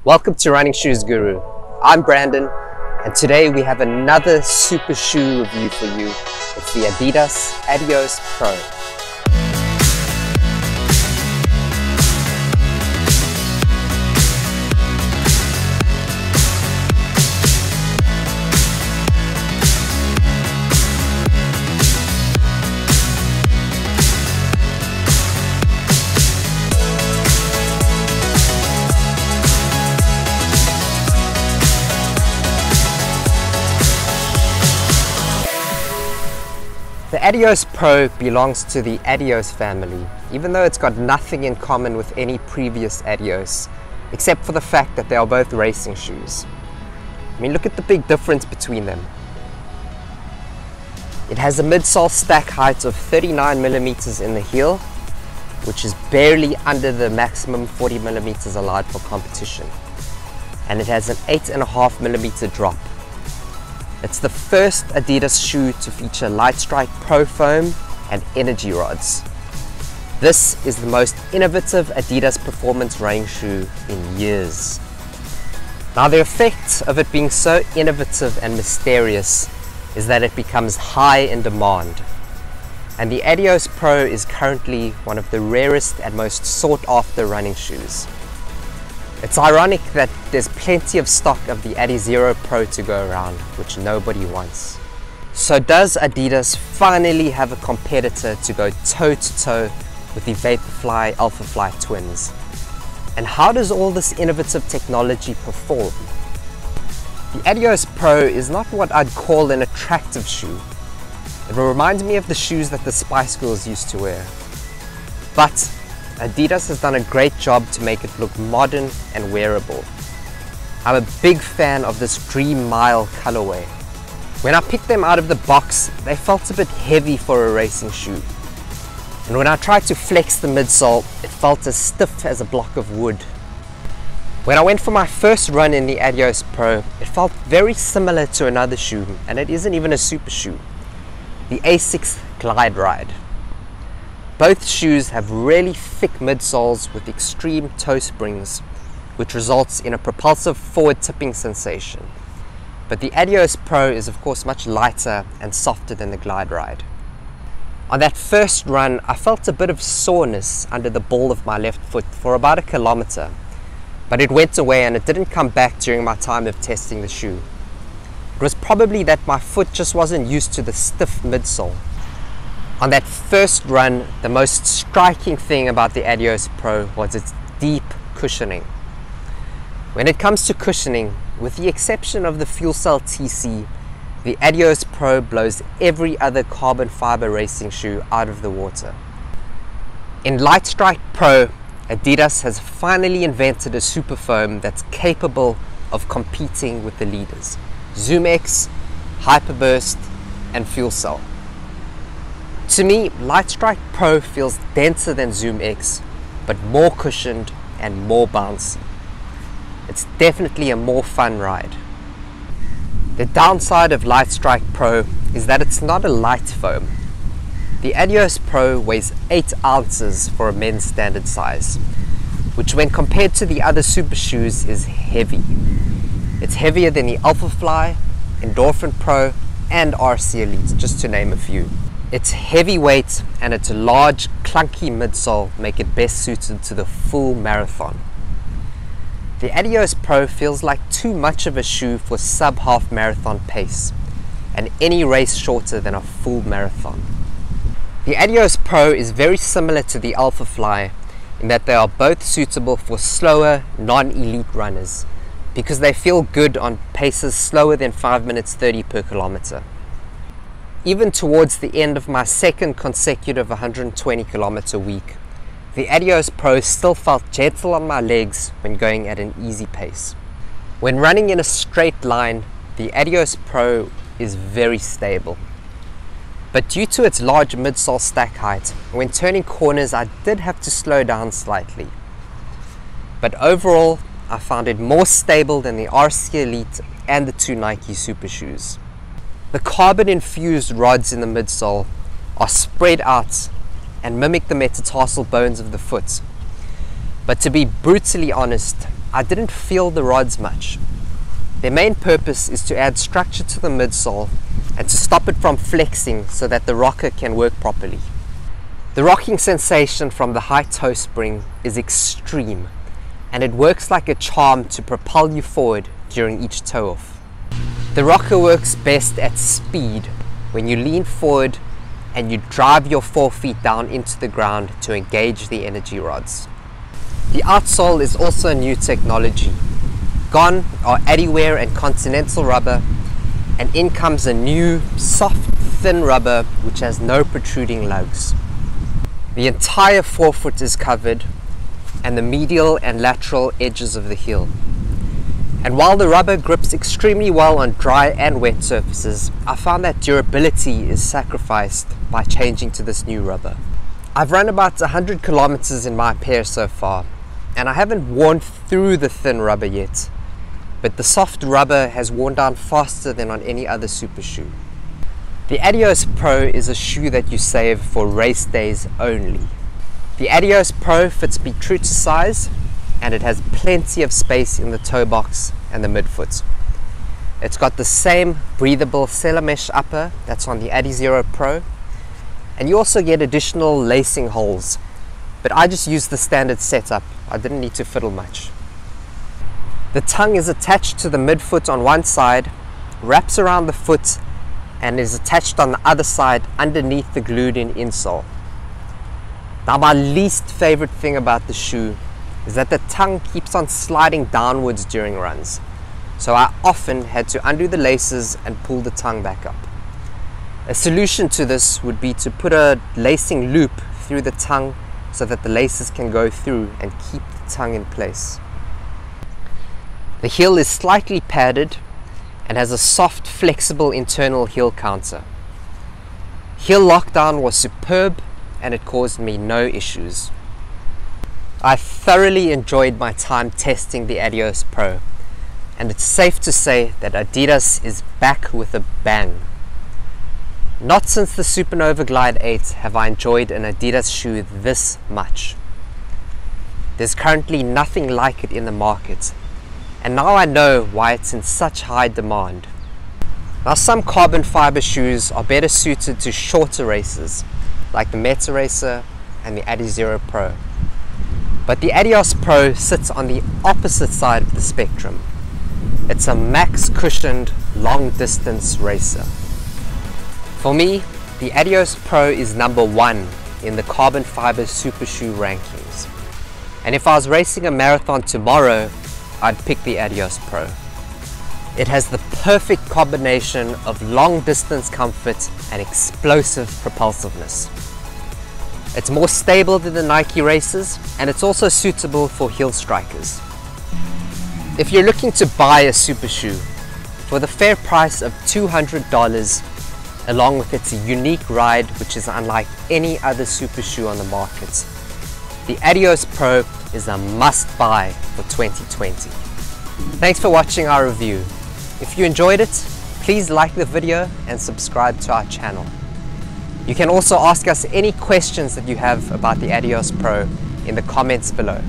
Welcome to Running Shoes Guru. I'm Brandon, and today we have another super shoe review for you. It's the Adidas Adios Pro. The Adios Pro belongs to the Adios family, even though it's got nothing in common with any previous Adios, except for the fact that they are both racing shoes. I mean, look at the big difference between them. It has a midsole stack height of 39mm in the heel, which is barely under the maximum 40mm allowed for competition. And it has an 8.5mm drop. It's the first Adidas shoe to feature Lightstrike Pro foam and energy rods. This is the most innovative Adidas performance running shoe in years. Now, the effect of it being so innovative and mysterious is that it becomes high in demand. And the Adios Pro is currently one of the rarest and most sought after running shoes. It's ironic that there's plenty of stock of the Adizero Pro to go around, which nobody wants. So does Adidas finally have a competitor to go toe-to-toe with the Vaporfly Alphafly twins? And how does all this innovative technology perform? The Adios Pro is not what I'd call an attractive shoe. It reminds me of the shoes that the Spice Girls used to wear. But Adidas has done a great job to make it look modern and wearable. I'm a big fan of this Dream Mile colorway. When I picked them out of the box, they felt a bit heavy for a racing shoe. And when I tried to flex the midsole, it felt as stiff as a block of wood. When I went for my first run in the Adios Pro, it felt very similar to another shoe, and it isn't even a super shoe, the A6 Glide Ride. Both shoes have really thick midsoles with extreme toe springs, which results in a propulsive forward tipping sensation. But the Adios Pro is of course much lighter and softer than the Glide Ride. On that first run, I felt a bit of soreness under the ball of my left foot for about 1 kilometer, but it went away and it didn't come back during my time of testing the shoe. It was probably that my foot just wasn't used to the stiff midsole. On that first run, the most striking thing about the Adios Pro was its deep cushioning. When it comes to cushioning, with the exception of the Fuel Cell TC, the Adios Pro blows every other carbon fiber racing shoe out of the water. In Lightstrike Pro, Adidas has finally invented a super foam that's capable of competing with the leaders: ZoomX, Hyperburst, and Fuel Cell. To me, Lightstrike Pro feels denser than ZoomX, but more cushioned and more bouncy. It's definitely a more fun ride. The downside of Lightstrike Pro is that it's not a light foam. The Adios Pro weighs 8 ounces for a men's standard size, which when compared to the other super shoes is heavy. It's heavier than the Alphafly, Endorphin Pro, and RC Elite, just to name a few. Its heavyweight and its large, clunky midsole make it best suited to the full marathon. The Adios Pro feels like too much of a shoe for sub-half marathon pace, and any race shorter than a full marathon. The Adios Pro is very similar to the Alphafly in that they are both suitable for slower, non-elite runners, because they feel good on paces slower than 5 minutes 30 per kilometer. Even towards the end of my second consecutive 120 kilometer week, the Adios Pro still felt gentle on my legs when going at an easy pace. When running in a straight line, the Adios Pro is very stable. But due to its large midsole stack height, when turning corners I did have to slow down slightly. But overall, I found it more stable than the RC Elite and the 2 Nike Super shoes. The carbon-infused rods in the midsole are spread out and mimic the metatarsal bones of the foot. But to be brutally honest, I didn't feel the rods much. Their main purpose is to add structure to the midsole and to stop it from flexing so that the rocker can work properly. The rocking sensation from the high toe spring is extreme, and it works like a charm to propel you forward during each toe off. The rocker works best at speed when you lean forward and you drive your 4 feet down into the ground to engage the energy rods. The outsole is also a new technology. Gone are Adiwear and Continental rubber, and in comes a new soft thin rubber which has no protruding lugs. The entire forefoot is covered, and the medial and lateral edges of the heel. And while the rubber grips extremely well on dry and wet surfaces, I found that durability is sacrificed by changing to this new rubber. I've run about 100 kilometers in my pair so far, and I haven't worn through the thin rubber yet, but the soft rubber has worn down faster than on any other super shoe. The Adios Pro is a shoe that you save for race days only. The Adios Pro fits me true to size, and it has plenty of space in the toe box and the midfoot. It's got the same breathable cellar mesh upper that's on the Adizero Pro, and you also get additional lacing holes, but I just used the standard setup. I didn't need to fiddle much. The tongue is attached to the midfoot on one side, wraps around the foot, and is attached on the other side underneath the glued-in insole. Now, my least favorite thing about the shoe is that the tongue keeps on sliding downwards during runs, so I often had to undo the laces and pull the tongue back up. A solution to this would be to put a lacing loop through the tongue so that the laces can go through and keep the tongue in place. The heel is slightly padded and has a soft, flexible internal heel counter. Heel lockdown was superb, and it caused me no issues. I thoroughly enjoyed my time testing the Adios Pro, and it's safe to say that Adidas is back with a bang. Not since the Supernova Glide 8 have I enjoyed an Adidas shoe this much. There's currently nothing like it in the market, and now I know why it's in such high demand. Now, some carbon fiber shoes are better suited to shorter races, like the Meta Racer and the Adizero Pro. But the Adios Pro sits on the opposite side of the spectrum. It's a max cushioned long distance racer. For me, the Adios Pro is number 1 in the carbon fiber super shoe rankings. And if I was racing a marathon tomorrow, I'd pick the Adios Pro. It has the perfect combination of long distance comfort and explosive propulsiveness. It's more stable than the Nike Racers, and it's also suitable for heel strikers. If you're looking to buy a super shoe for the fair price of $200, along with its unique ride which is unlike any other super shoe on the market, the Adios Pro is a must-buy for 2020. Thanks for watching our review. If you enjoyed it, please like the video and subscribe to our channel. You can also ask us any questions that you have about the Adios Pro in the comments below.